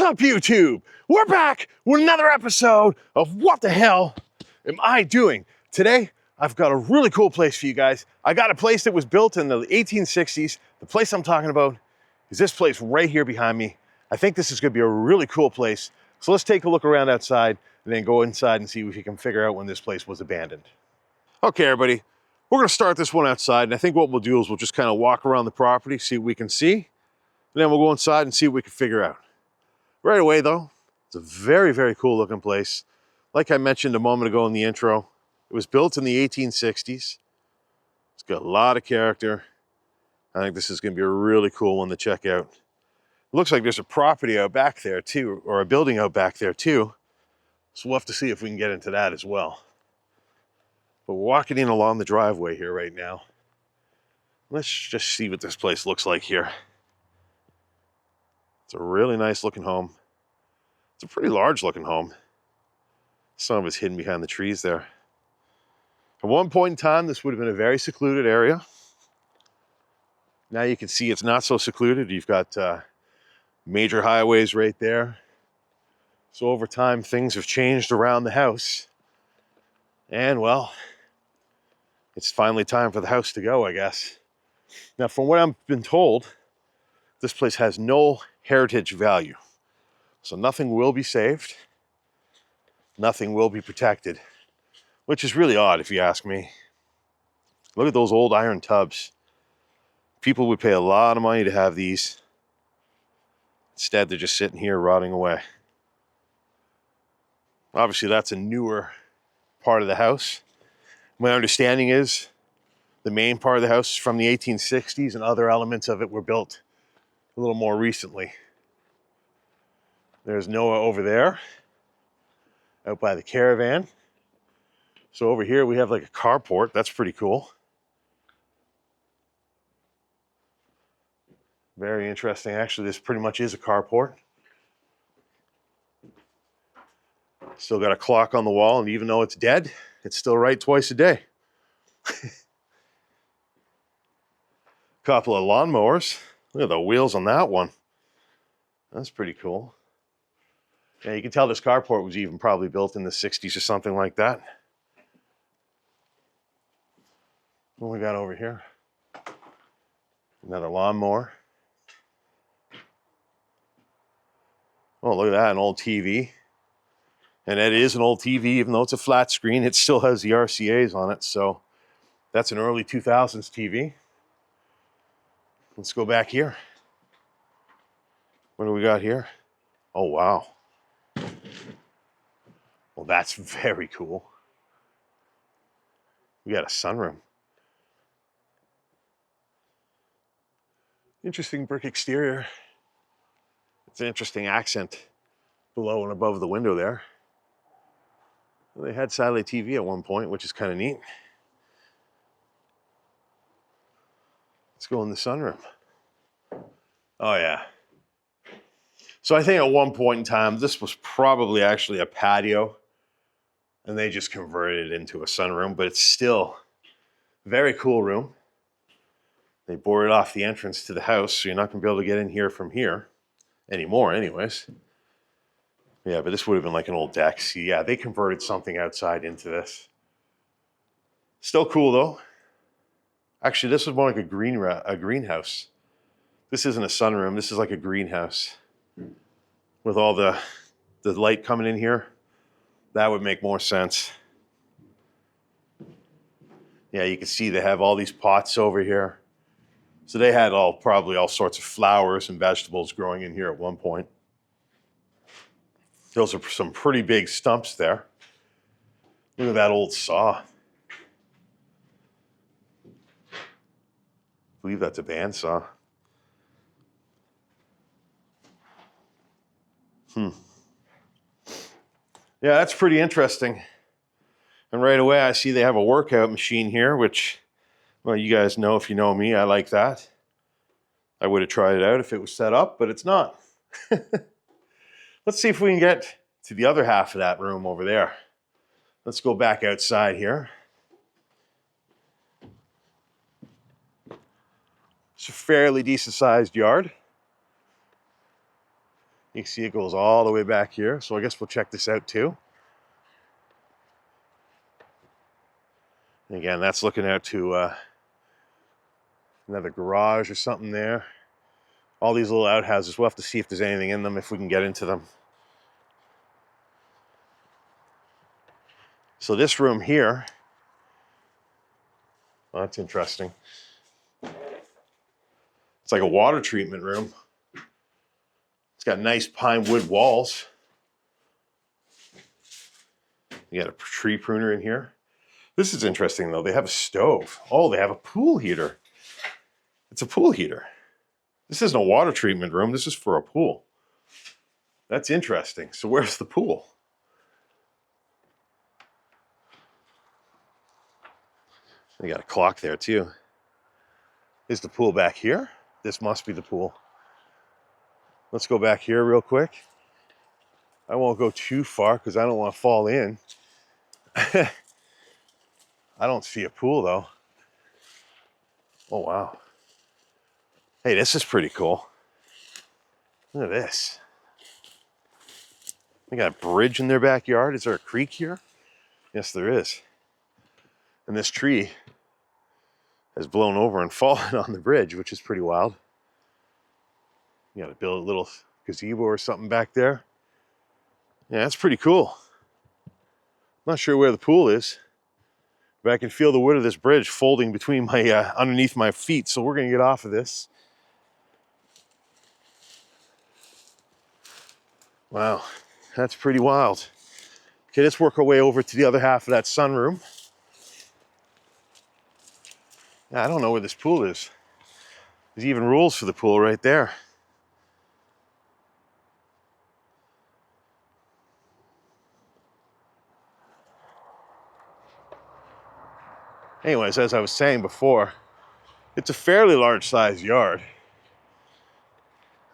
up, YouTube? We're back with another episode of What the Hell Am I Doing? Today, I've got a really cool place for you guys. I got a place that was built in the 1860s. The place I'm talking about is this place right here behind me. I think this is gonna be a really cool place. So let's take a look around outside and then go inside and see if we can figure out when this place was abandoned. Okay, everybody, we're gonna start this one outside, and I think what we'll do is we'll just kind of walk around the property, see what we can see, and then we'll go inside and see what we can figure out. Right away though, it's a very, very cool looking place. Like I mentioned a moment ago in the intro, it was built in the 1860s. It's got a lot of character. I think this is gonna be a really cool one to check out. It looks like there's a property out back there too, or a building out back there too. So we'll have to see if we can get into that as well. But we're walking in along the driveway here right now. Let's just see what this place looks like here. It's a really nice looking home. It's a pretty large looking home. Some of it's hidden behind the trees there. At one point in time, this would have been a very secluded area. Now you can see it's not so secluded. You've got major highways right there. So over time, things have changed around the house. And well, it's finally time for the house to go, I guess. Now, from what I've been told, this place has no heritage value. So nothing will be saved. Nothing will be protected, which is really odd if you ask me. Look at those old iron tubs. People would pay a lot of money to have these. Instead, they're just sitting here rotting away. Obviously, that's a newer part of the house. My understanding is the main part of the house is from the 1860s and other elements of it were built a little more recently. There's Noah over there, out by the caravan. So over here we have like a carport. That's pretty cool. Very interesting. Actually, this pretty much is a carport. Still got a clock on the wall, and even though it's dead, it's still right twice a day. Couple of lawnmowers. Look at the wheels on that one. That's pretty cool. Yeah, you can tell this carport was even probably built in the 60s or something like that. What we got over here? Another lawnmower. Oh, look at that, an old TV. And it is an old TV, even though it's a flat screen, it still has the RCAs on it. So that's an early 2000s TV. Let's go back here. What do we got here? Oh, wow. Well, that's very cool. We got a sunroom. Interesting brick exterior. It's an interesting accent below and above the window there. Well, they had satellite TV at one point, which is kind of neat. Let's go in the sunroom. Oh, yeah. So I think at one point in time, this was probably actually a patio, and they just converted it into a sunroom, but it's still a very cool room. They boarded off the entrance to the house, so you're not going to be able to get in here from here anymore anyways. Yeah, but this would have been like an old deck. See, yeah, they converted something outside into this. Still cool though. Actually, this was more like a greenhouse. This isn't a sunroom. This is like a greenhouse with all the light coming in here. That would make more sense. Yeah, you can see they have all these pots over here. So they had probably all sorts of flowers and vegetables growing in here at one point. Those are some pretty big stumps there. Look at that old saw. I believe that's a bandsaw. Yeah, that's pretty interesting. And right away I see they have a workout machine here, which, well, you guys know, if you know me, I like that. I would have tried it out if it was set up, but it's not. Let's see if we can get to the other half of that room over there. Let's go back outside here. It's a fairly decent sized yard. You can see it goes all the way back here. So I guess we'll check this out too. And again, that's looking out to another garage or something there. All these little outhouses, we'll have to see if there's anything in them, if we can get into them. So this room here, well, that's interesting. It's like a water treatment room. It's got nice pine wood walls. You got a tree pruner in here. This is interesting though. They have a stove. Oh, they have a pool heater. It's a pool heater. This isn't a water treatment room. This is for a pool. That's interesting. So where's the pool? They got a clock there too. Is the pool back here? This must be the pool. Let's go back here real quick. I won't go too far because I don't want to fall in. I don't see a pool though. Oh, wow. Hey, this is pretty cool. Look at this. They got a bridge in their backyard. Is there a creek here? Yes, there is. And this tree has blown over and fallen on the bridge, which is pretty wild. You got to build a little gazebo or something back there. Yeah, that's pretty cool. Not sure where the pool is, but I can feel the wood of this bridge folding between my underneath my feet, so we're gonna get off of this. Wow, that's pretty wild. Okay, let's work our way over to the other half of that sunroom. Yeah, I don't know where this pool is. There's even rules for the pool right there. Anyways, as I was saying before, it's a fairly large sized yard.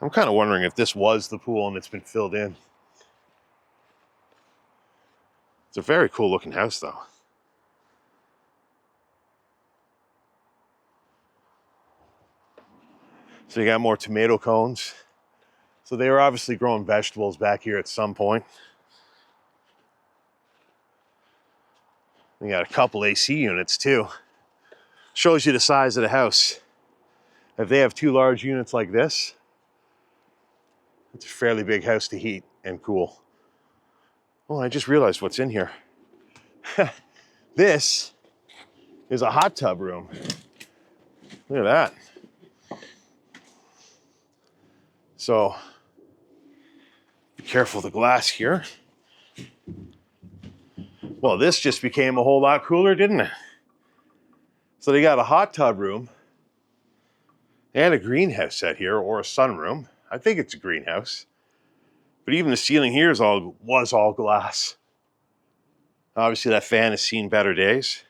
I'm kind of wondering if this was the pool and it's been filled in. It's a very cool looking house though. So you got more tomato cones. So they were obviously growing vegetables back here at some point. We got a couple AC units too. Shows you the size of the house. If they have two large units like this, it's a fairly big house to heat and cool. Oh, I just realized what's in here. This is a hot tub room. Look at that. So, be careful of the glass here. Well, this just became a whole lot cooler, didn't it? So they got a hot tub room and a greenhouse set here, or a sunroom. I think it's a greenhouse. But even the ceiling here was all glass. Obviously that fan has seen better days.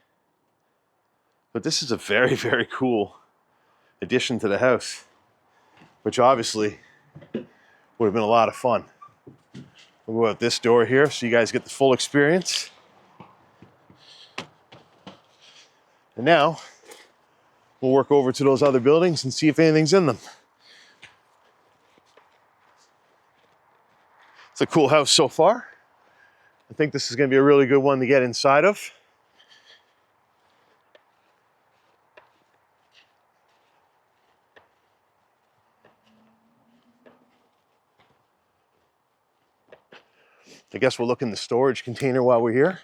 But this is a very, very cool addition to the house, which obviously would have been a lot of fun. We'll go out this door here so you guys get the full experience. And now we'll work over to those other buildings and see if anything's in them. It's a cool house so far. I think this is going to be a really good one to get inside of. I guess we'll look in the storage container while we're here.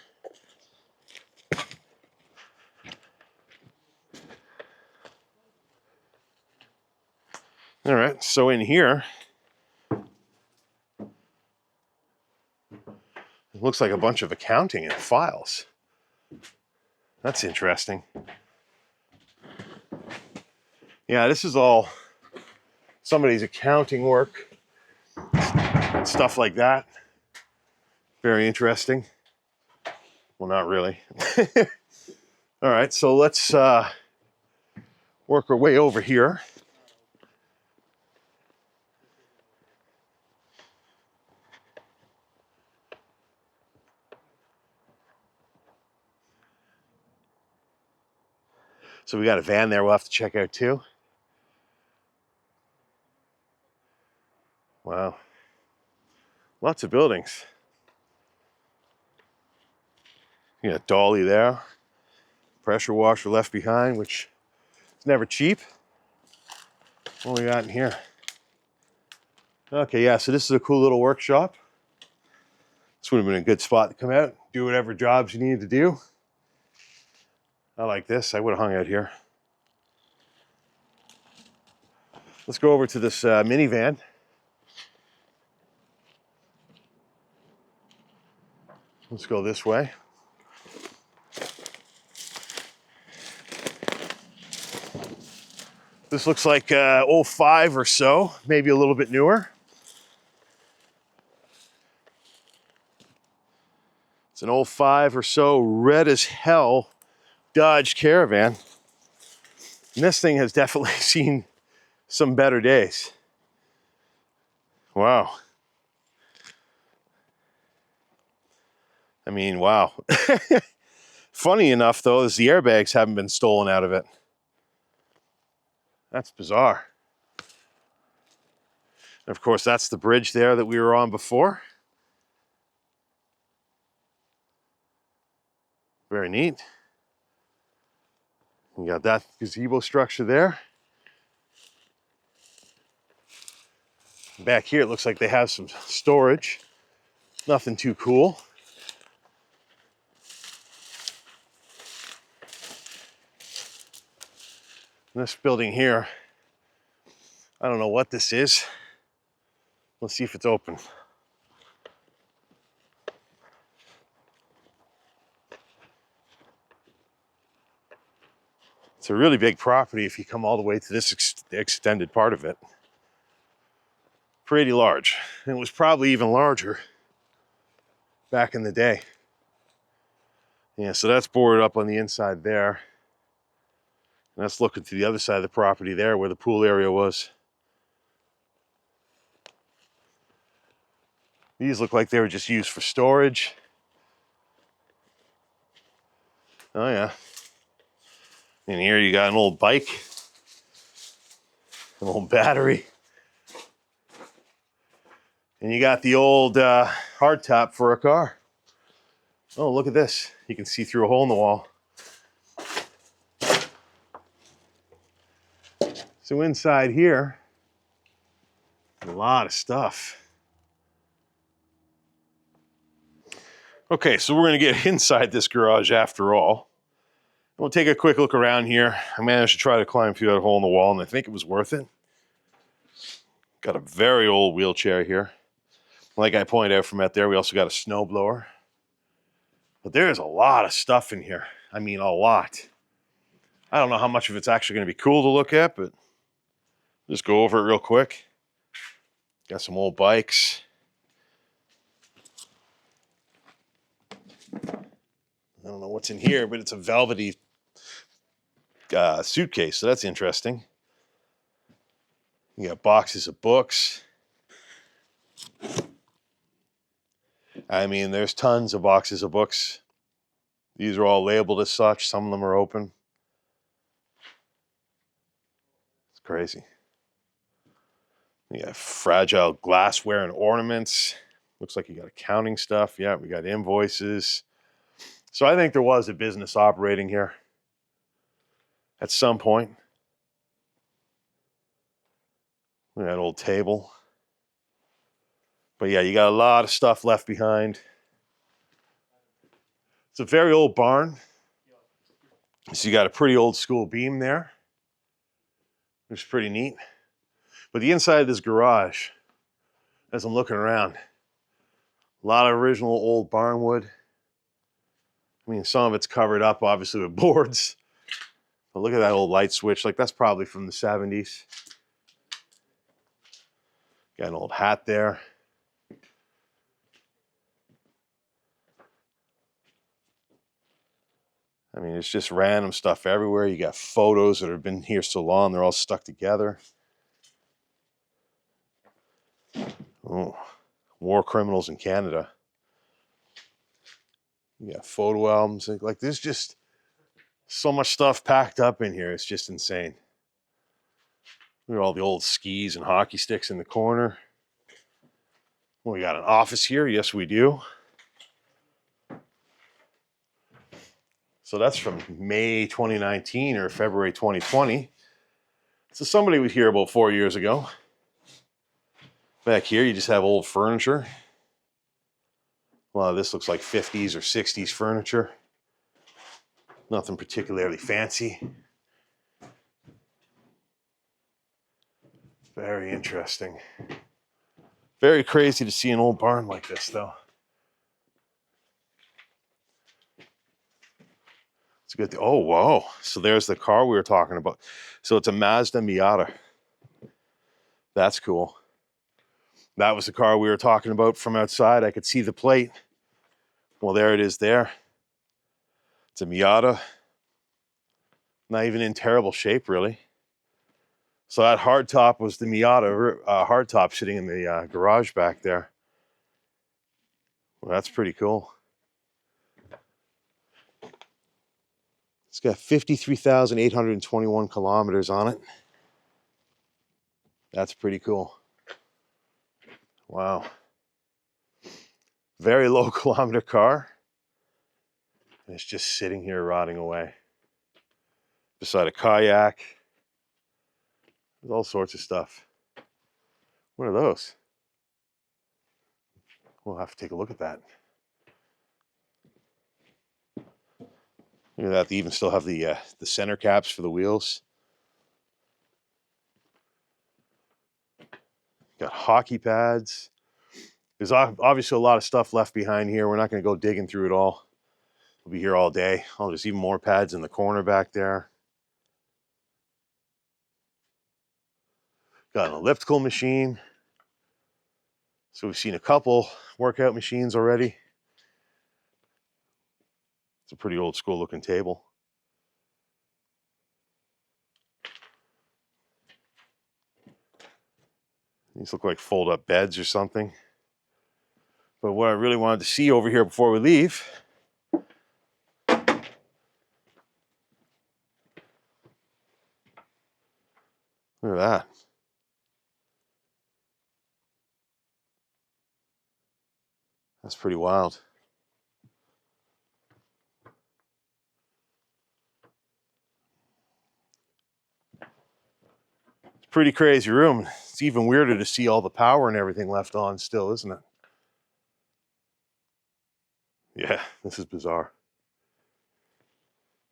All right, so in here, it looks like a bunch of accounting and files. That's interesting. Yeah, this is all somebody's accounting work and stuff like that. Very interesting. Well, not really. All right, so let's work our way over here. So we got a van there we'll have to check out too. Wow. Lots of buildings. You got dolly there. Pressure washer left behind, which is never cheap. What do we got in here? Okay, yeah, so this is a cool little workshop. This would have been a good spot to come out, do whatever jobs you needed to do. I like this. I would have hung out here. Let's go over to this minivan. Let's go this way. This looks like 05 or so, maybe a little bit newer. It's an 05 or so, red as hell Dodge Caravan. And this thing has definitely seen some better days. Wow. I mean, wow. Funny enough, though, is the airbags haven't been stolen out of it. That's bizarre. And of course, that's the bridge there that we were on before. Very neat. You got that gazebo structure there. Back here, it looks like they have some storage. Nothing too cool. This building here, I don't know what this is. Let's see if it's open. It's a really big property if you come all the way to this extended part of it. Pretty large. And it was probably even larger back in the day. Yeah, so that's boarded up on the inside there. And that's looking to the other side of the property there where the pool area was. These look like they were just used for storage. Oh yeah. In here you got an old bike, an old battery. And you got the old hardtop for a car. Oh, look at this. You can see through a hole in the wall. So inside here, a lot of stuff. Okay, so we're gonna get inside this garage after all. We'll take a quick look around here. I managed to try to climb through that hole in the wall, and I think it was worth it. Got a very old wheelchair here. Like I pointed out from out there, we also got a snowblower. But there's a lot of stuff in here. I mean, a lot. I don't know how much of it's actually going to be cool to look at, but just go over it real quick. Got some old bikes. I don't know what's in here, but it's a velvety suitcase, so that's interesting. You got boxes of books. I mean, there's tons of boxes of books. These are all labeled as such. Some of them are open. It's crazy. You got fragile glassware and ornaments. Looks like you got accounting stuff. Yeah, we got invoices. So I think there was a business operating here at some point. Look at that old table. But yeah, you got a lot of stuff left behind. It's a very old barn. So you got a pretty old school beam there, which is pretty neat. But the inside of this garage, as I'm looking around, a lot of original old barn wood. I mean, some of it's covered up, obviously, with boards. But look at that old light switch. Like, that's probably from the 70s. Got an old hat there. I mean, it's just random stuff everywhere. You got photos that have been here so long, they're all stuck together. Oh, war criminals in Canada. You got photo albums. Like, there's just so much stuff packed up in here. It's just insane. Look at all the old skis and hockey sticks in the corner. Well, we got an office here. Yes, we do. So that's from May 2019 or February 2020. So somebody was here about 4 years ago. Back here, you just have old furniture. A lot of this looks like 50s or 60s furniture. Nothing particularly fancy. Very interesting. Very crazy to see an old barn like this, though. It's a good thing. Oh, wow. So there's the car we were talking about. So it's a Mazda Miata. That's cool. That was the car we were talking about from outside. I could see the plate. Well, there it is there. It's a Miata. Not even in terrible shape, really. So that hardtop was the Miata hardtop sitting in the garage back there. Well, that's pretty cool. It's got 53,821 kilometers on it. That's pretty cool. Wow. Very low kilometer car. And it's just sitting here rotting away. Beside a kayak. There's all sorts of stuff. What are those? We'll have to take a look at that. Look at that. They even still have the center caps for the wheels. Got hockey pads. There's obviously a lot of stuff left behind here. We're not going to go digging through it all. We'll be here all day. Oh, there's even more pads in the corner back there. Got an elliptical machine. So we've seen a couple workout machines already. It's a pretty old school looking table. These look like fold up beds or something. But what I really wanted to see over here before we leave, look at that. That's pretty wild. It's a pretty crazy room. It's even weirder to see all the power and everything left on still, isn't it? Yeah, this is bizarre.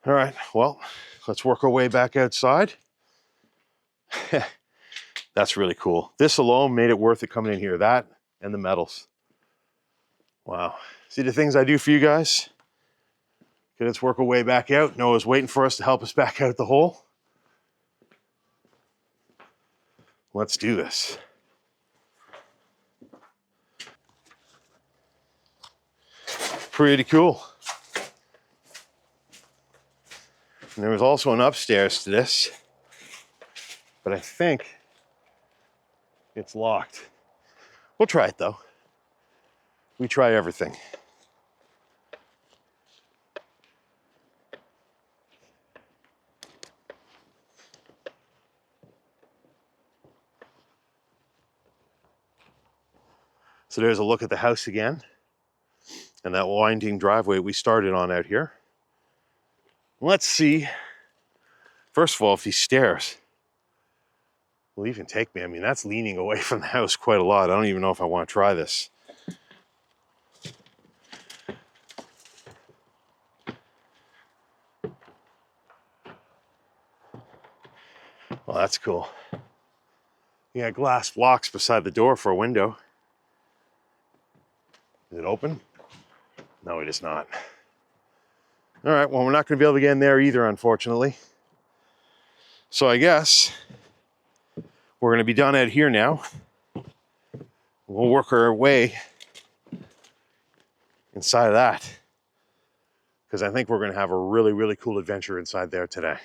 All right, well, let's work our way back outside. That's really cool. This alone made it worth it coming in here. That and the metals. Wow. See the things I do for you guys? Okay, let's work our way back out. Noah's waiting for us to help us back out the hole. Let's do this. Pretty cool. And there was also an upstairs to this, but I think it's locked. We'll try it though. We try everything. So there's a look at the house again, and that winding driveway we started on out here. Let's see, first of all, if these stairs will even take me. I mean, that's leaning away from the house quite a lot. I don't even know if I want to try this. Well, that's cool. You got glass blocks beside the door for a window. Is it open? No, it is not. All right, well, we're not going to be able to get in there either, unfortunately. So I guess we're going to be done out here now. We'll work our way inside of that, because I think we're going to have a really, really cool adventure inside there today.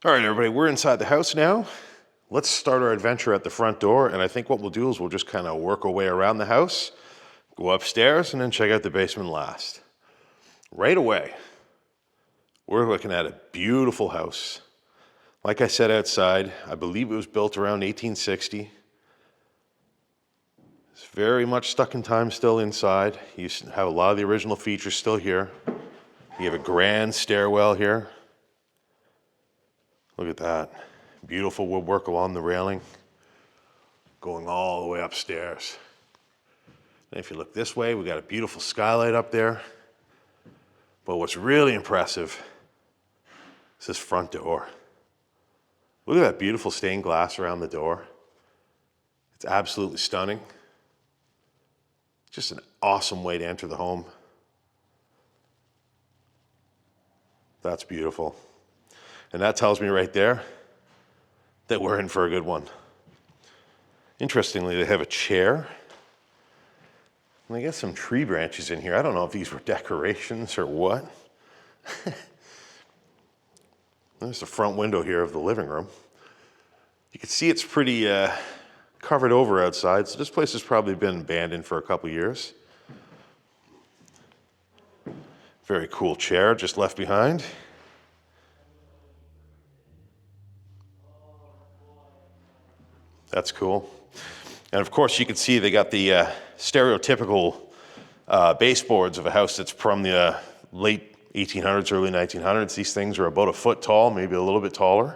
All right, everybody, we're inside the house now. Let's start our adventure at the front door, and I think what we'll do is we'll just kind of work our way around the house, go upstairs, and then check out the basement last. Right away, we're looking at a beautiful house. Like I said outside, I believe it was built around 1860. It's very much stuck in time still inside. You have a lot of the original features still here. You have a grand stairwell here. Look at that. Beautiful woodwork along the railing, going all the way upstairs. And if you look this way, we got a beautiful skylight up there. But what's really impressive is this front door. Look at that beautiful stained glass around the door. It's absolutely stunning. Just an awesome way to enter the home. That's beautiful. And that tells me right there that we're in for a good one. Interestingly, they have a chair. And they got some tree branches in here. I don't know if these were decorations or what. There's the front window here of the living room. You can see it's pretty covered over outside, so this place has probably been abandoned for a couple years. Very cool chair just left behind. That's cool. And of course, you can see they got the stereotypical baseboards of a house that's from the late 1800s, early 1900s. These things are about a foot tall, maybe a little bit taller.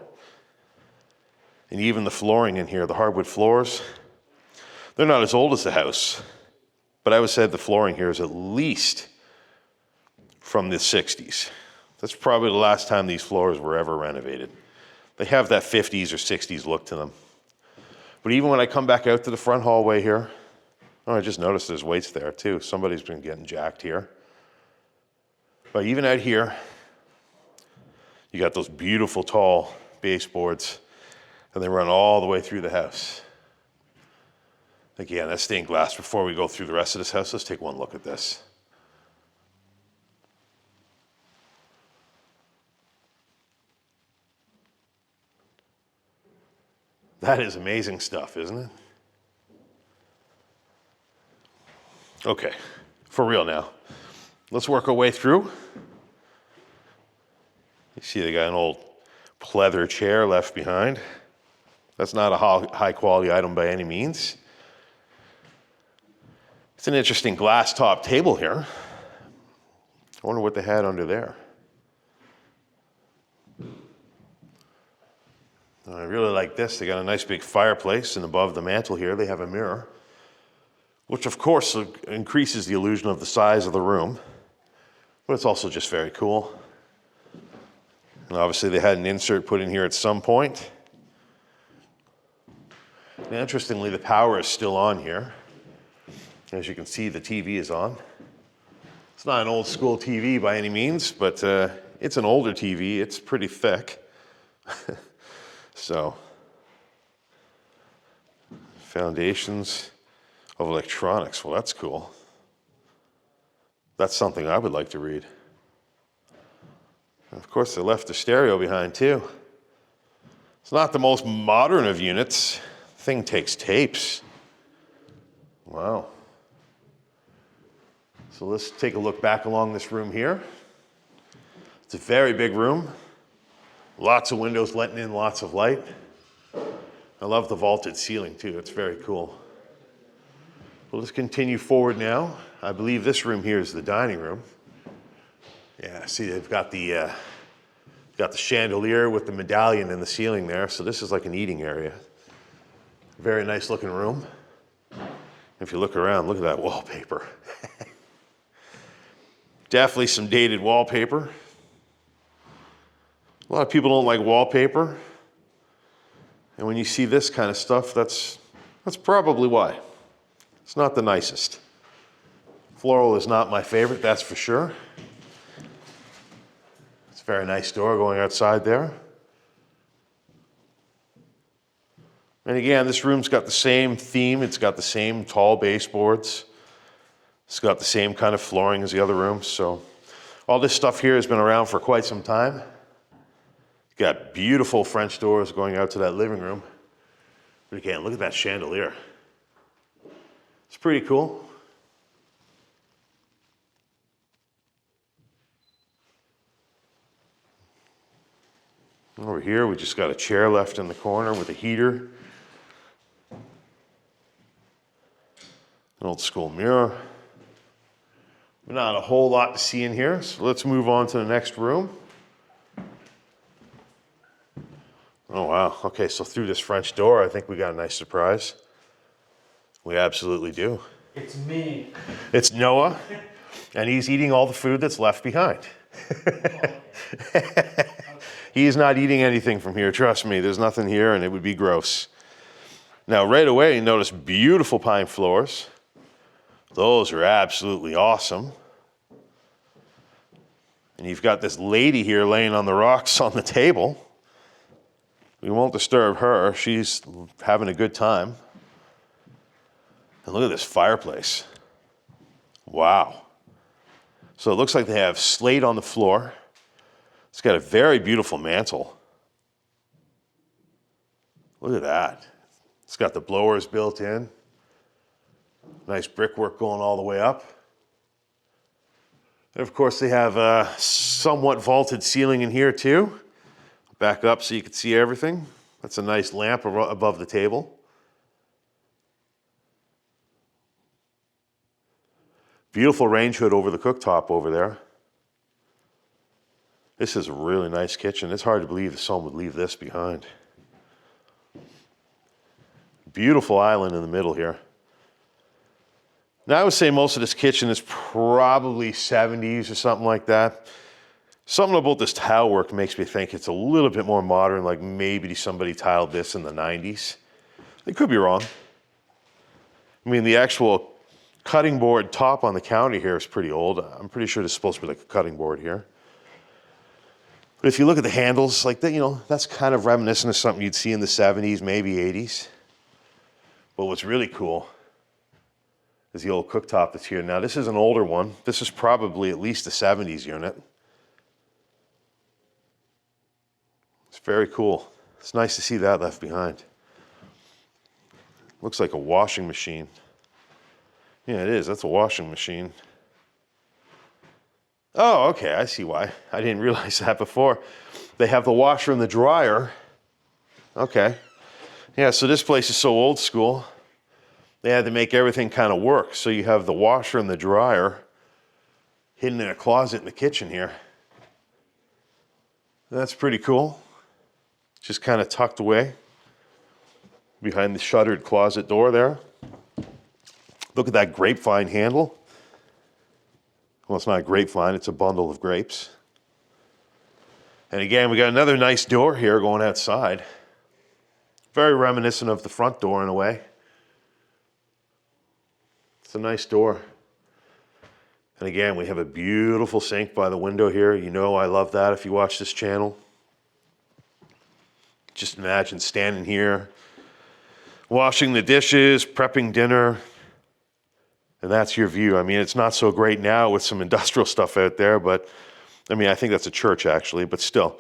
And even the flooring in here, the hardwood floors, they're not as old as the house, but I would say the flooring here is at least from the 60s. That's probably the last time these floors were ever renovated. They have that 50s or 60s look to them. But even when I come back out to the front hallway here, oh, I just noticed there's weights there too. Somebody's been getting jacked here. But even out here, you got those beautiful tall baseboards, and they run all the way through the house. Again, that's stained glass. Before we go through the rest of this house, let's take one look at this. That is amazing stuff, isn't it? Okay, for real now. Let's work our way through. You see they got an old pleather chair left behind. That's not a high quality item by any means. It's an interesting glass top table here. I wonder what they had under there. I really like this. They got a nice big fireplace, and above the mantle here they have a mirror, which of course increases the illusion of the size of the room, but it's also just very cool. And obviously they had an insert put in here at some point. And interestingly, the power is still on here. As you can see, the TV is on. It's not an old school TV by any means, but it's an older TV. It's pretty thick. So, foundations of electronics. Well, that's cool. That's something I would like to read. And of course, they left the stereo behind too. It's not the most modern of units. The thing takes tapes. Wow. So let's take a look back along this room here. It's a very big room. Lots of windows letting in lots of light. I love the vaulted ceiling too. It's very cool. Well, let's continue forward now. I believe this room here is the dining room. Yeah, see they've got the chandelier with the medallion in the ceiling there. So this is like an eating area. Very nice looking room. If you look around, look at that wallpaper. Definitely some dated wallpaper. A lot of people don't like wallpaper. And when you see this kind of stuff, that's probably why. It's not the nicest. Floral is not my favorite, that's for sure. It's a very nice door going outside there. And again, this room's got the same theme. It's got the same tall baseboards. It's got the same kind of flooring as the other rooms. So all this stuff here has been around for quite some time. Got beautiful French doors going out to that living room. But again, look at that chandelier. It's pretty cool. Over here, we just got a chair left in the corner with a heater. An old school mirror. Not a whole lot to see in here, so let's move on to the next room. Oh wow, okay, so through this French door, I think we got a nice surprise. We absolutely do. It's me. It's Noah, and he's eating all the food that's left behind. He's not eating anything from here, trust me. There's nothing here and it would be gross. Now right away, you notice beautiful pine floors. Those are absolutely awesome. And you've got this lady here laying on the rocks on the table. We won't disturb her. She's having a good time. And look at this fireplace. Wow. So it looks like they have slate on the floor. It's got a very beautiful mantle. Look at that. It's got the blowers built in. Nice brickwork going all the way up. And of course they have a somewhat vaulted ceiling in here too. Back up so you can see everything. That's a nice lamp above the table. Beautiful range hood over the cooktop over there. This is a really nice kitchen. It's hard to believe that someone would leave this behind. Beautiful island in the middle here. Now I would say most of this kitchen is probably 70s or something like that. Something about this tile work makes me think it's a little bit more modern, like maybe somebody tiled this in the 90s. They could be wrong. I mean, the actual cutting board top on the counter here is pretty old. I'm pretty sure there's supposed to be like a cutting board here. But if you look at the handles, like that, you know, that's kind of reminiscent of something you'd see in the 70s, maybe 80s. But what's really cool is the old cooktop that's here. Now, this is an older one. This is probably at least a 70s unit. It's very cool. It's nice to see that left behind. Looks like a washing machine. Yeah, it is. That's a washing machine. Oh, okay. I see why. I didn't realize that before. They have the washer and the dryer. Okay. Yeah, so this place is so old school. They had to make everything kind of work. So you have the washer and the dryer hidden in a closet in the kitchen here. That's pretty cool. Just kind of tucked away behind the shuttered closet door there. Look at that grapevine handle. Well, it's not a grapevine, it's a bundle of grapes. And again, we got another nice door here going outside. Very reminiscent of the front door in a way. It's a nice door. And again, we have a beautiful sink by the window here. You know I love that if you watch this channel. Just imagine standing here, washing the dishes, prepping dinner, and that's your view. I mean, it's not so great now with some industrial stuff out there, but I mean, I think that's a church actually, but still.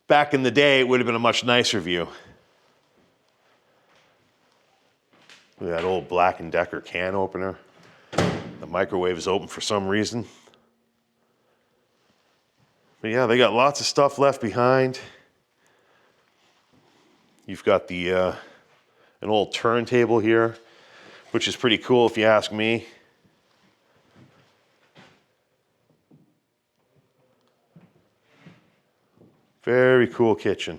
Back in the day, it would have been a much nicer view. Look at that old Black & Decker can opener. The microwave is open for some reason. But yeah, they got lots of stuff left behind. You've got the an old turntable here, which is pretty cool if you ask me. Very cool kitchen.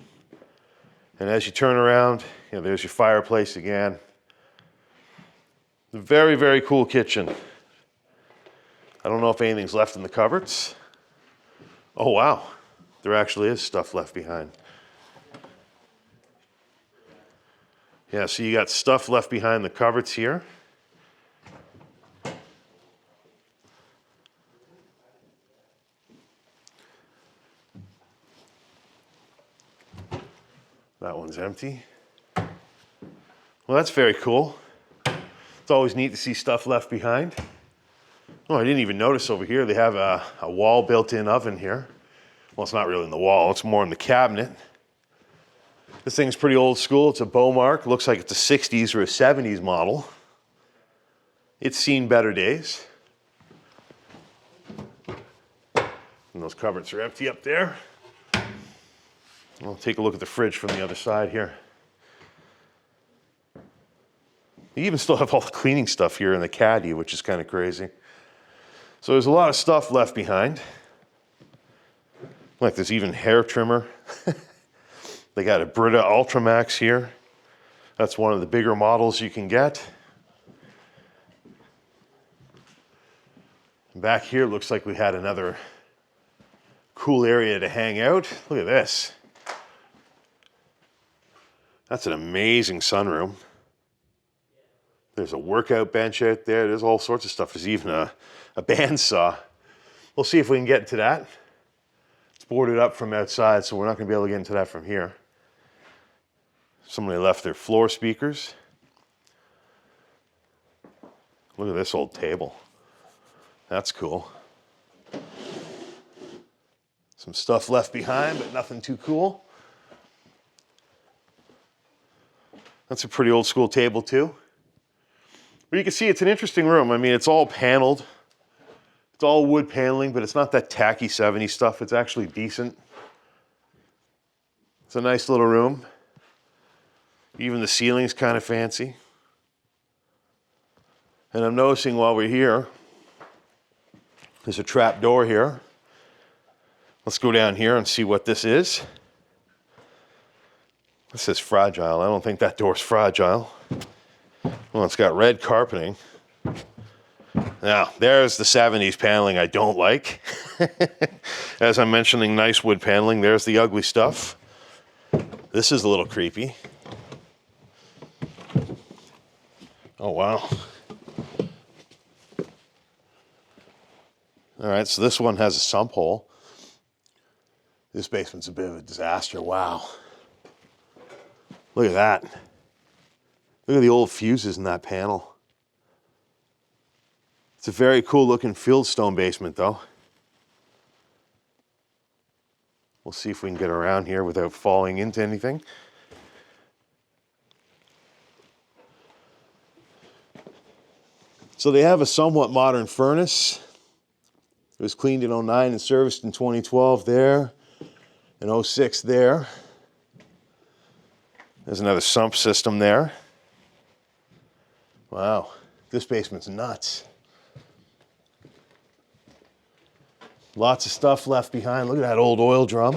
And as you turn around, you know, there's your fireplace again. Very, very cool kitchen. I don't know if anything's left in the cupboards. Oh wow, there actually is stuff left behind. Yeah, so you got stuff left behind the cupboards here. That one's empty. Well, that's very cool. It's always neat to see stuff left behind. Oh, I didn't even notice over here they have a wall built-in oven here. Well, it's not really in the wall, it's more in the cabinet. This thing's pretty old school. It's a Beaumark. Looks like it's a 60s or a 70s model. It's seen better days. And those cupboards are empty up there. I'll take a look at the fridge from the other side here. You even still have all the cleaning stuff here in the caddy, which is kind of crazy. So there's a lot of stuff left behind. Like there's even hair trimmer. They got a Brita Ultramax here. That's one of the bigger models you can get. Back here looks like we had another cool area to hang out. Look at this. That's an amazing sunroom. There's a workout bench out there. There's all sorts of stuff. There's even a bandsaw. We'll see if we can get into that. It's boarded up from outside, so we're not going to be able to get into that from here. Somebody left their floor speakers. Look at this old table. That's cool. Some stuff left behind, but nothing too cool. That's a pretty old school table too. But you can see it's an interesting room. I mean, it's all paneled. It's all wood paneling, but it's not that tacky 70s stuff. It's actually decent. It's a nice little room. Even the ceiling's kind of fancy. And I'm noticing while we're here, there's a trap door here. Let's go down here and see what this is. This says fragile. I don't think that door's fragile. Well, it's got red carpeting. Now, there's the 70s paneling I don't like. As I'm mentioning, nice wood paneling. There's the ugly stuff. This is a little creepy. Oh, wow. All right, so this one has a sump hole. This basement's a bit of a disaster. Wow. Look at that. Look at the old fuses in that panel. It's a very cool looking fieldstone basement though. We'll see if we can get around here without falling into anything. So they have a somewhat modern furnace. It was cleaned in 09 and serviced in 2012 there, and 06 there. There's another sump system there. Wow, this basement's nuts. Lots of stuff left behind. Look at that old oil drum.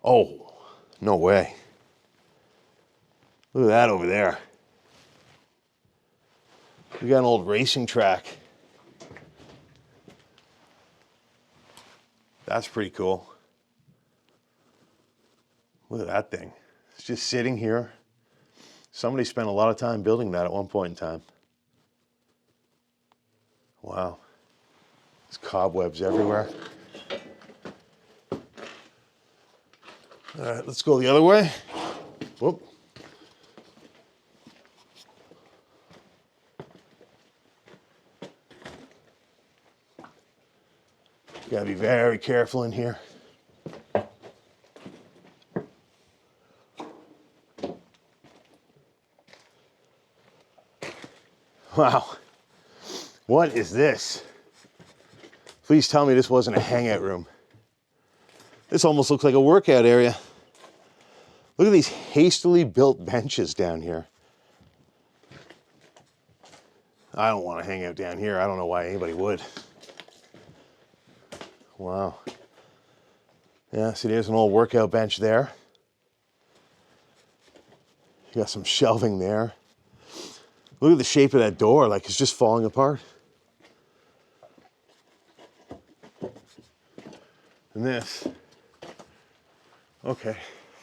Oh, no way. Look at that over there. We got an old racing track. That's pretty cool. Look at that thing. It's just sitting here. Somebody spent a lot of time building that at one point in time. Wow. There's cobwebs everywhere. All right, let's go the other way. Whoop. Gotta be very careful in here. Wow. What is this? Please tell me this wasn't a hangout room. This almost looks like a workout area. Look at these hastily built benches down here. I don't want to hang out down here. I don't know why anybody would. Wow. Yeah, see, there's an old workout bench there. You got some shelving there. Look at the shape of that door, like it's just falling apart. And this, okay,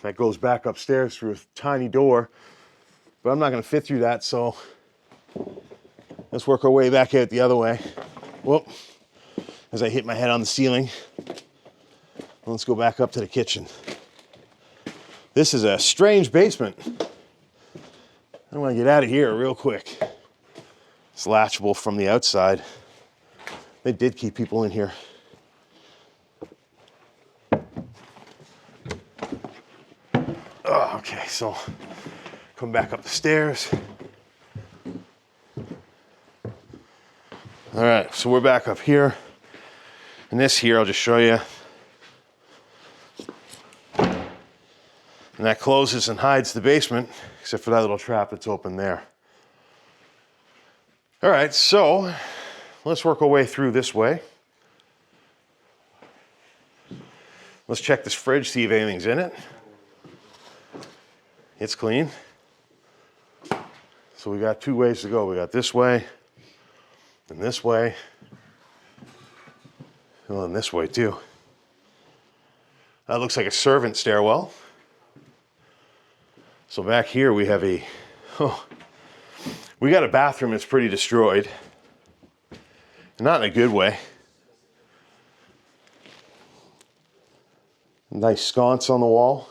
that goes back upstairs through a tiny door, but I'm not gonna fit through that, so let's work our way back out the other way. Whoop, as I hit my head on the ceiling. Let's go back up to the kitchen. This is a strange basement. I want to get out of here real quick. It's latchable from the outside. They did keep people in here. Oh, okay, so come back up the stairs. All right, so we're back up here. And this here, I'll just show you. And that closes and hides the basement, except for that little trap that's open there. All right, so let's work our way through this way. Let's check this fridge, see if anything's in it. It's clean. So we got two ways to go. We got this way and this way. Well, and this way too. That looks like a servant stairwell. So back here we have we got a bathroom that's pretty destroyed. Not in a good way. Nice sconce on the wall.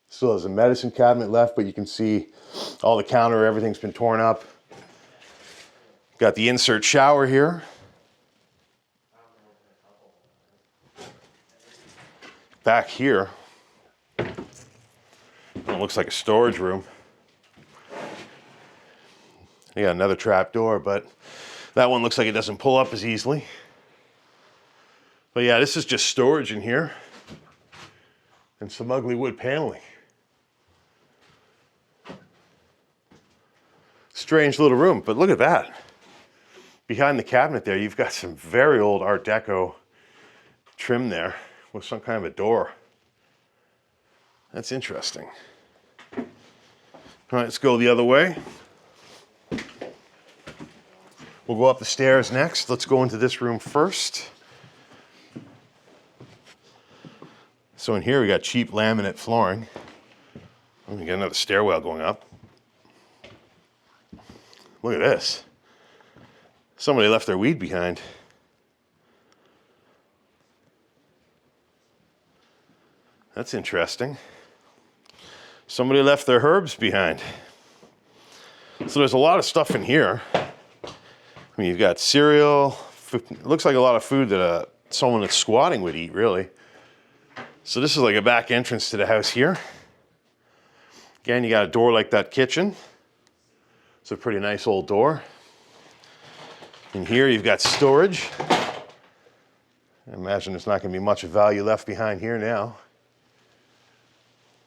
Still has a medicine cabinet left, but you can see all the counter, everything's been torn up. Got the insert shower here. Back here, it looks like a storage room. You got another trap door, but that one looks like it doesn't pull up as easily. But yeah, this is just storage in here and some ugly wood paneling. Strange little room, but look at that. Behind the cabinet there, you've got some very old Art Deco trim there with some kind of a door. That's interesting. All right, let's go the other way. We'll go up the stairs next. Let's go into this room first. So in here we got cheap laminate flooring. We got another stairwell going up. Look at this. Somebody left their weed behind. That's interesting. Somebody left their herbs behind. So there's a lot of stuff in here. I mean, you've got cereal. Food. It looks like a lot of food that someone that's squatting would eat, really. So this is like a back entrance to the house here. Again, you got a door like that kitchen. It's a pretty nice old door. In here, you've got storage. I imagine there's not going to be much value left behind here now.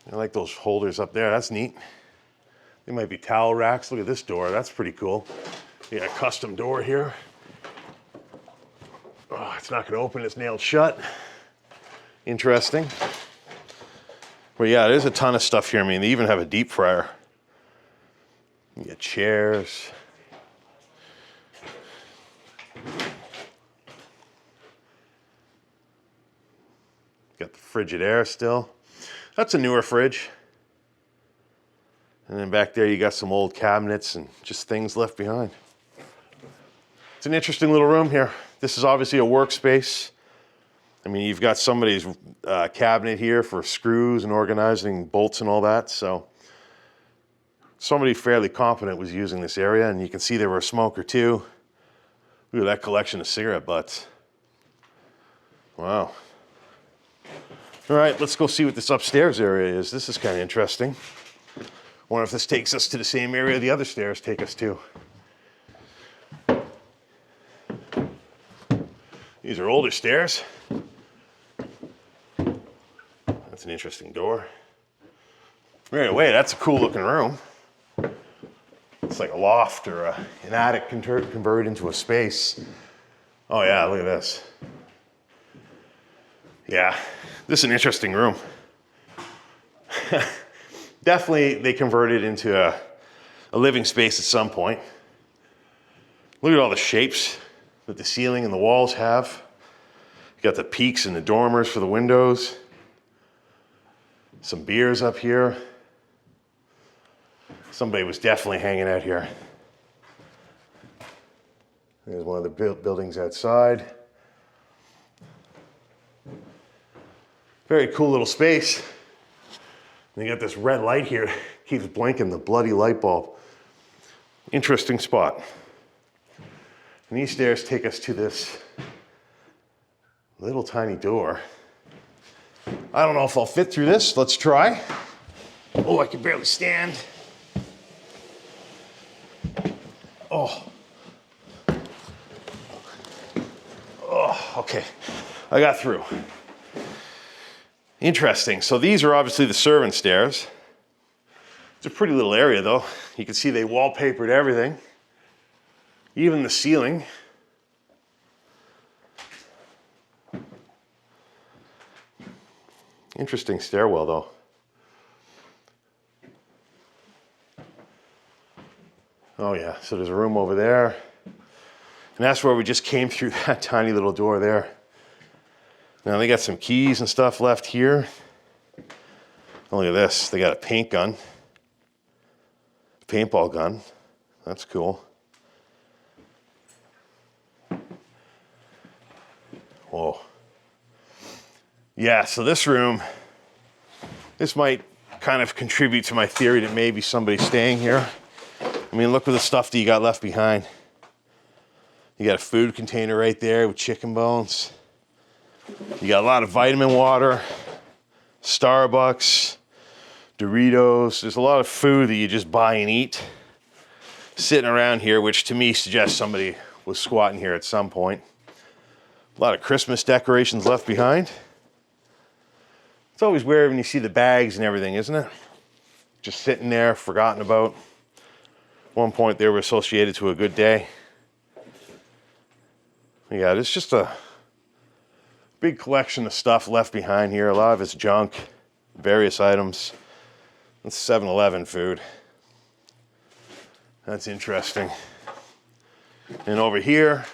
I like those holders up there. That's neat. They might be towel racks. Look at this door. That's pretty cool. You got a custom door here. Oh, it's not going to open. It's nailed shut. Interesting. But yeah, there's a ton of stuff here. I mean, they even have a deep fryer. You got chairs. Got the Frigidaire still. That's a newer fridge. And then back there you got some old cabinets and just things left behind. It's an interesting little room here. This is obviously a workspace. I mean, you've got somebody's cabinet here for screws and organizing bolts and all that. So somebody fairly competent was using this area, and you can see there were a smoker too. Look at that collection of cigarette butts. Wow. All right, let's go see what this upstairs area is. This is kind of interesting. Wonder if this takes us to the same area the other stairs take us to. These are older stairs. That's an interesting door. Right away, that's a cool looking room. It's like a loft or an attic converted into a space. Oh yeah, look at this. Yeah, this is an interesting room. Definitely they converted into a living space at some point. Look at all the shapes that the ceiling and the walls have. You got the peaks and the dormers for the windows. Some beers up here. Somebody was definitely hanging out here. There's one of the buildings outside. Very cool little space. And you got this red light here, keeps blinking, the bloody light bulb. Interesting spot. And these stairs take us to this little tiny door. I don't know if I'll fit through this. Let's try. Oh, I can barely stand. Oh. Oh, okay. I got through. Interesting. So these are obviously the servant stairs. It's a pretty little area though. You can see they wallpapered everything. Even the ceiling. Interesting stairwell though. Oh yeah, so there's a room over there. And that's where we just came through that tiny little door there. Now they got some keys and stuff left here. Oh, look at this, they got a paint gun. Paintball gun, that's cool. Whoa. Yeah, so this room, this might kind of contribute to my theory that maybe somebody's staying here. I mean, look at the stuff that you got left behind. You got a food container right there with chicken bones. You got a lot of vitamin water, Starbucks, Doritos. There's a lot of food that you just buy and eat sitting around here, which to me suggests somebody was squatting here at some point. A lot of Christmas decorations left behind. It's always weird when you see the bags and everything, isn't it? Just sitting there, forgotten about. At one point they were associated to a good day. Yeah, there's just a big collection of stuff left behind here. A lot of it's junk, various items. That's 7-Eleven food. That's interesting. And over here,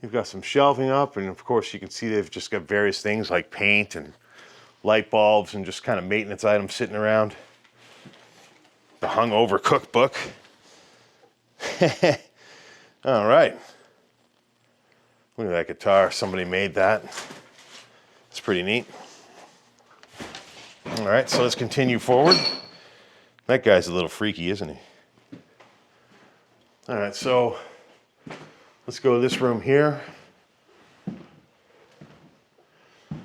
you've got some shelving up, and of course you can see they've just got various things like paint and light bulbs and just kind of maintenance items sitting around. The hungover cookbook. All right. Look at that guitar, somebody made that. It's pretty neat. All right, so let's continue forward. That guy's a little freaky, isn't he? All right, so let's go to this room here.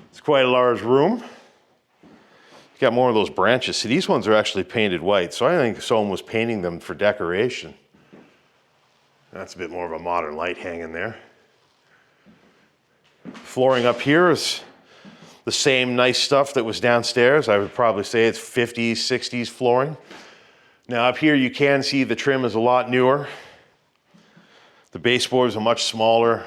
It's quite a large room. You got more of those branches. See, these ones are actually painted white, so I think someone was painting them for decoration. That's a bit more of a modern light hanging there. Flooring up here is the same nice stuff that was downstairs. I would probably say it's 50s, 60s flooring. Now up here you can see the trim is a lot newer. The baseboards are much smaller.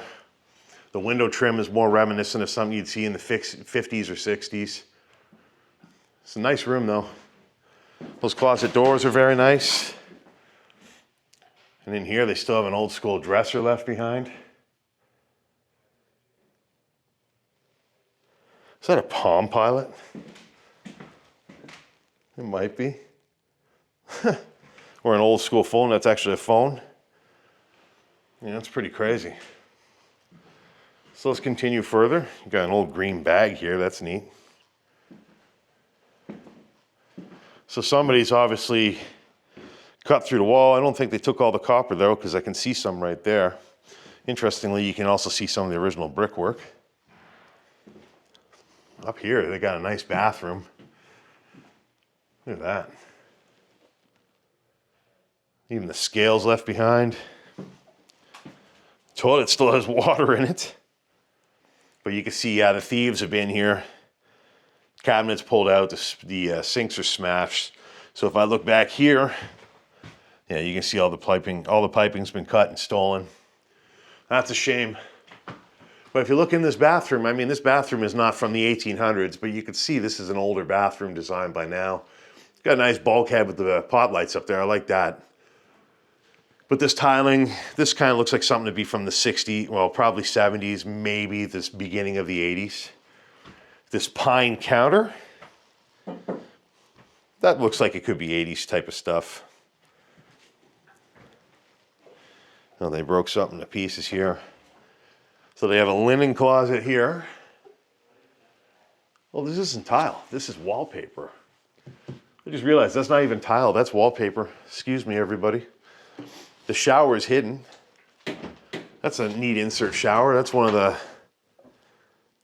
The window trim is more reminiscent of something you'd see in the 50s or 60s. It's a nice room though. Those closet doors are very nice. And in here they still have an old school dresser left behind. Is that a Palm Pilot? It might be. Or an old school phone, that's actually a phone. Yeah, that's pretty crazy. So let's continue further. You got an old green bag here, that's neat. So somebody's obviously cut through the wall. I don't think they took all the copper though, because I can see some right there. Interestingly, you can also see some of the original brickwork. Up here, they got a nice bathroom. Look at that. Even the scales left behind. Toilet still has water in it. But you can see, yeah, the thieves have been here. Cabinets pulled out, the sinks are smashed. So if I look back here, yeah, you can see all the piping's been cut and stolen. That's a shame. But if you look in this bathroom, I mean, this bathroom is not from the 1800s, but you can see this is an older bathroom designed by now. It's got a nice bulkhead with the pot lights up there. I like that. But this tiling, this kind of looks like something to be from the 60s, well, probably 70s, maybe this beginning of the 80s. This pine counter, that looks like it could be 80s type of stuff. Oh, they broke something to pieces here. So they have a linen closet here. Well, this isn't tile, this is wallpaper. I just realized that's not even tile, that's wallpaper. Excuse me, everybody. The shower is hidden. That's a neat insert shower. That's one of the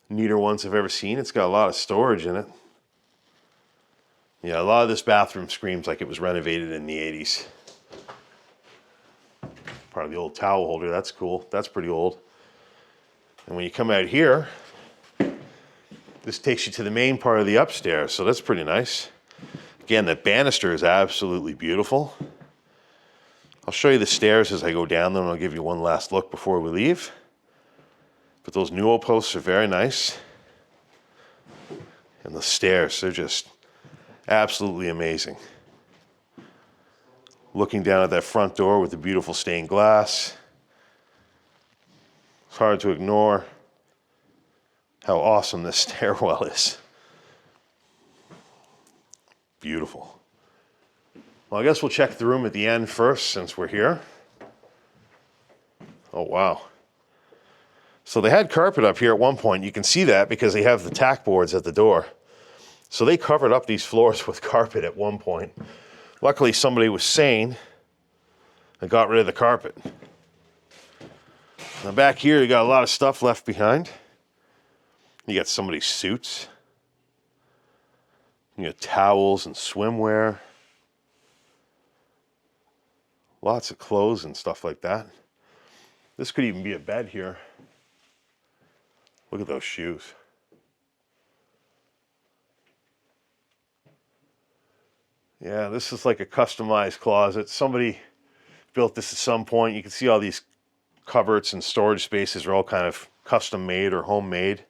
neater ones I've ever seen. It's got a lot of storage in it. Yeah, a lot of this bathroom screams like it was renovated in the 80s. Part of the old towel holder, that's cool. That's pretty old. And when you come out here, this takes you to the main part of the upstairs, so that's pretty nice. Again, the banister is absolutely beautiful. I'll show you the stairs as I go down them. I'll give you one last look before we leave. But those newel posts are very nice. And the stairs, they're just absolutely amazing. Looking down at that front door with the beautiful stained glass. It's hard to ignore how awesome this stairwell is. Beautiful. Well, I guess we'll check the room at the end first since we're here. Oh, wow. So they had carpet up here at one point. You can see that because they have the tack boards at the door. So they covered up these floors with carpet at one point. Luckily, somebody was sane and got rid of the carpet. Now back here, you got a lot of stuff left behind. You got somebody's suits. You got towels and swimwear. Lots of clothes and stuff like that. This could even be a bed here. Look at those shoes. Yeah, this is like a customized closet. Somebody built this at some point. You can see all these cupboards and storage spaces are all kind of custom made or homemade.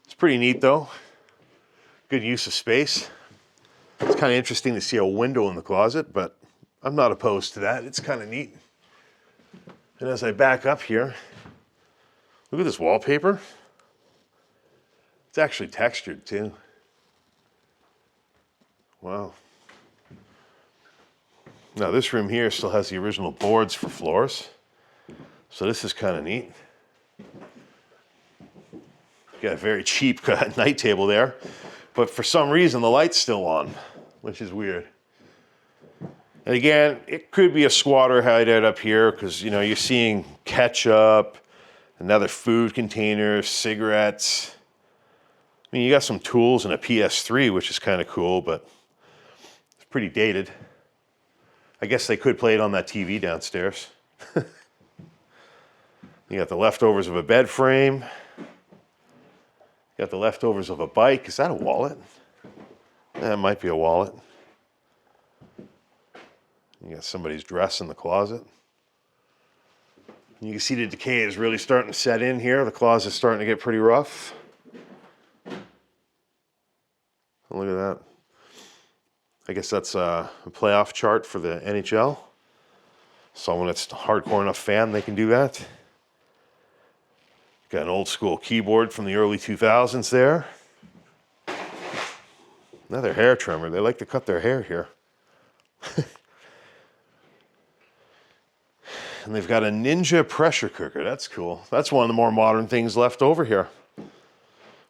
It's pretty neat though. Good use of space. It's kind of interesting to see a window in the closet, but I'm not opposed to that. It's kind of neat. And as I back up here, look at this wallpaper. It's actually textured too. Wow. Now this room here still has the original boards for floors. So this is kind of neat. Got a very cheap night table there, but for some reason the light's still on, which is weird. And again, it could be a squatter hideout up here because, you know, you're seeing ketchup, another food container, cigarettes. I mean, you got some tools and a PS3, which is kind of cool, but it's pretty dated. I guess they could play it on that TV downstairs. You got the leftovers of a bed frame. You got the leftovers of a bike. Is that a wallet? That might be a wallet. You got somebody's dress in the closet. You can see the decay is really starting to set in here. The closet's starting to get pretty rough. Look at that. I guess that's a playoff chart for the NHL. Someone that's a hardcore enough fan, they can do that. Got an old school keyboard from the early 2000s there. Another hair trimmer. They like to cut their hair here. And they've got a Ninja pressure cooker. That's cool. That's one of the more modern things left over here.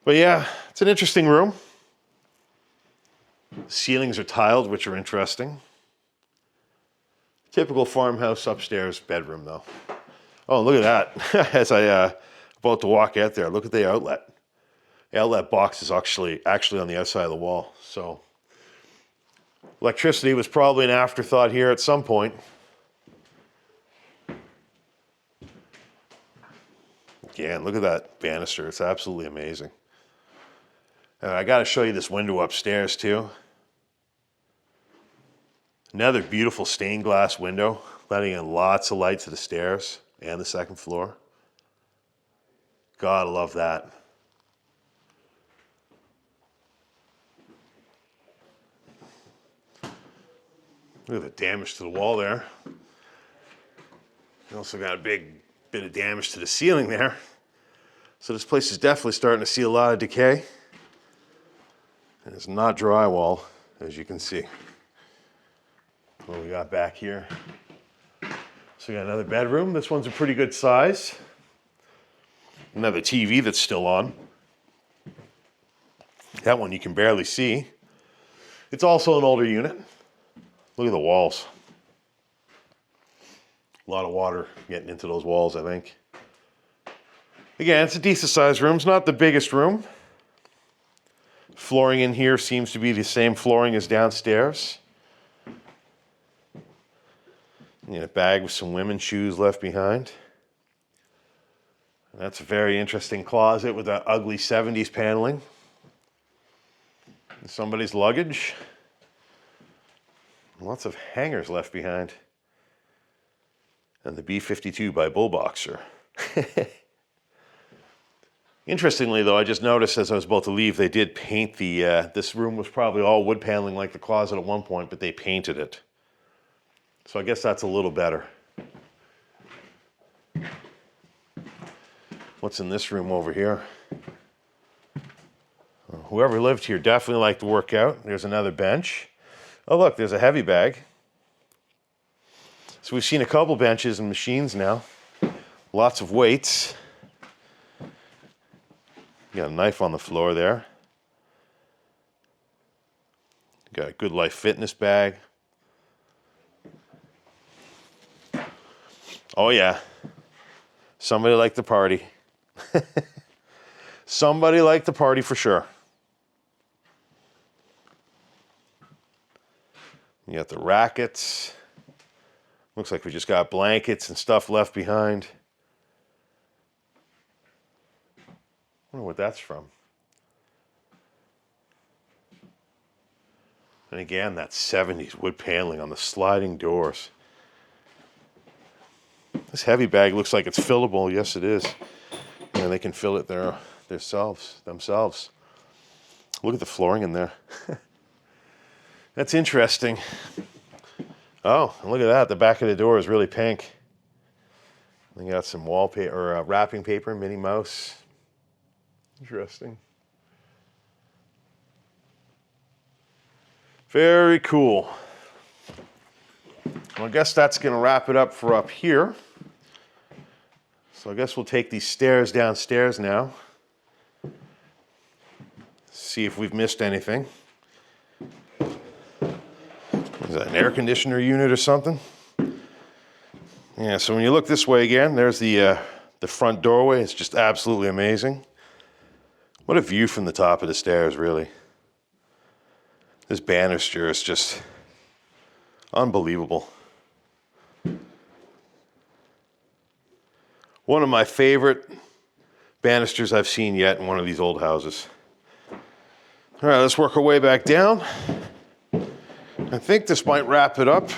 But yeah, it's an interesting room. Ceilings are tiled, which are interesting. Typical farmhouse upstairs bedroom, though. Oh, look at that. As I about to walk out there, look at the outlet. The outlet box is actually on the outside of the wall. So electricity was probably an afterthought here at some point. Again, look at that banister. It's absolutely amazing. And I got to show you this window upstairs too. Another beautiful stained glass window, letting in lots of light to the stairs and the second floor. God, I love that. Look at the damage to the wall there. You also got a big bit of damage to the ceiling there. So this place is definitely starting to see a lot of decay. And it's not drywall, as you can see. What we got back here. So we got another bedroom. This one's a pretty good size. Another TV that's still on. That one you can barely see. It's also an older unit. Look at the walls. A lot of water getting into those walls, I think. Again, it's a decent sized room. It's not the biggest room. Flooring in here seems to be the same flooring as downstairs. You got a bag with some women's shoes left behind. And that's a very interesting closet with that ugly 70s paneling. And somebody's luggage. Lots of hangers left behind. and the B-52 by Bullboxer. Interestingly though, I just noticed as I was about to leave, they did paint the, this room was probably all wood paneling like the closet at one point, but they painted it. So I guess that's a little better. What's in this room over here? Whoever lived here definitely liked to work out. There's another bench. Oh look, there's a heavy bag. So we've seen a couple benches and machines now. Lots of weights. Got a knife on the floor there. Got a Good Life Fitness bag. Oh yeah, somebody liked the party. Somebody liked the party for sure. You got the rackets. Looks like we just got blankets and stuff left behind. I wonder what that's from. And again, that 70s wood paneling on the sliding doors. This heavy bag looks like it's fillable. Yes, it is. And they can fill it themselves. Look at the flooring in there. That's interesting. Oh, and look at that. The back of the door is really pink. They got some wallpaper or wrapping paper, Minnie Mouse. Interesting. Very cool. Well, I guess that's going to wrap it up for up here. So I guess we'll take these stairs downstairs now. See if we've missed anything. Is that an air conditioner unit or something? Yeah, so when you look this way again, there's the front doorway. It's just absolutely amazing. What a view from the top of the stairs, really. This banister is just unbelievable. One of my favorite banisters I've seen yet in one of these old houses. All right, let's work our way back down. I think this might wrap it up.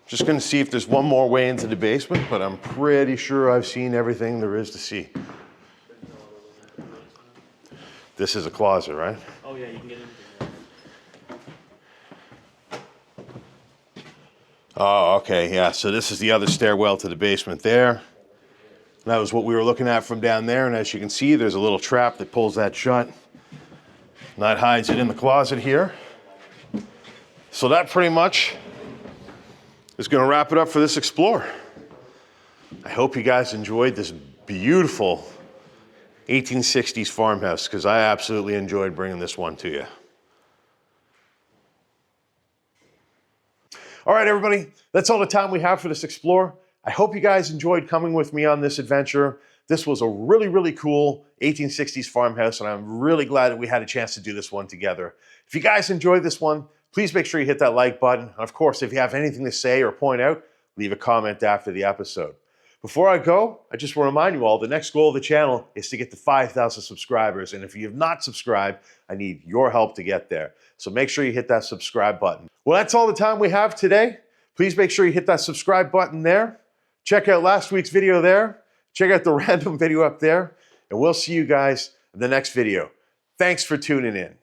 Just gonna see if there's one more way into the basement, but I'm pretty sure I've seen everything there is to see. This is a closet, right? Oh yeah, you can get in. Oh, okay, yeah, so this is the other stairwell to the basement there. That was what we were looking at from down there, and as you can see, there's a little trap that pulls that shut. And that hides it in the closet here. So that pretty much is gonna wrap it up for this Explore. I hope you guys enjoyed this beautiful 1860s farmhouse, because I absolutely enjoyed bringing this one to you. All right, everybody, that's all the time we have for this Explore. I hope you guys enjoyed coming with me on this adventure. This was a really, really cool 1860s farmhouse, and I'm really glad that we had a chance to do this one together. If you guys enjoyed this one, please make sure you hit that like button. And of course, if you have anything to say or point out, leave a comment after the episode. Before I go, I just want to remind you all, the next goal of the channel is to get to 5,000 subscribers. And if you have not subscribed, I need your help to get there. So make sure you hit that subscribe button. Well, that's all the time we have today. Please make sure you hit that subscribe button there. Check out last week's video there. Check out the random video up there. And we'll see you guys in the next video. Thanks for tuning in.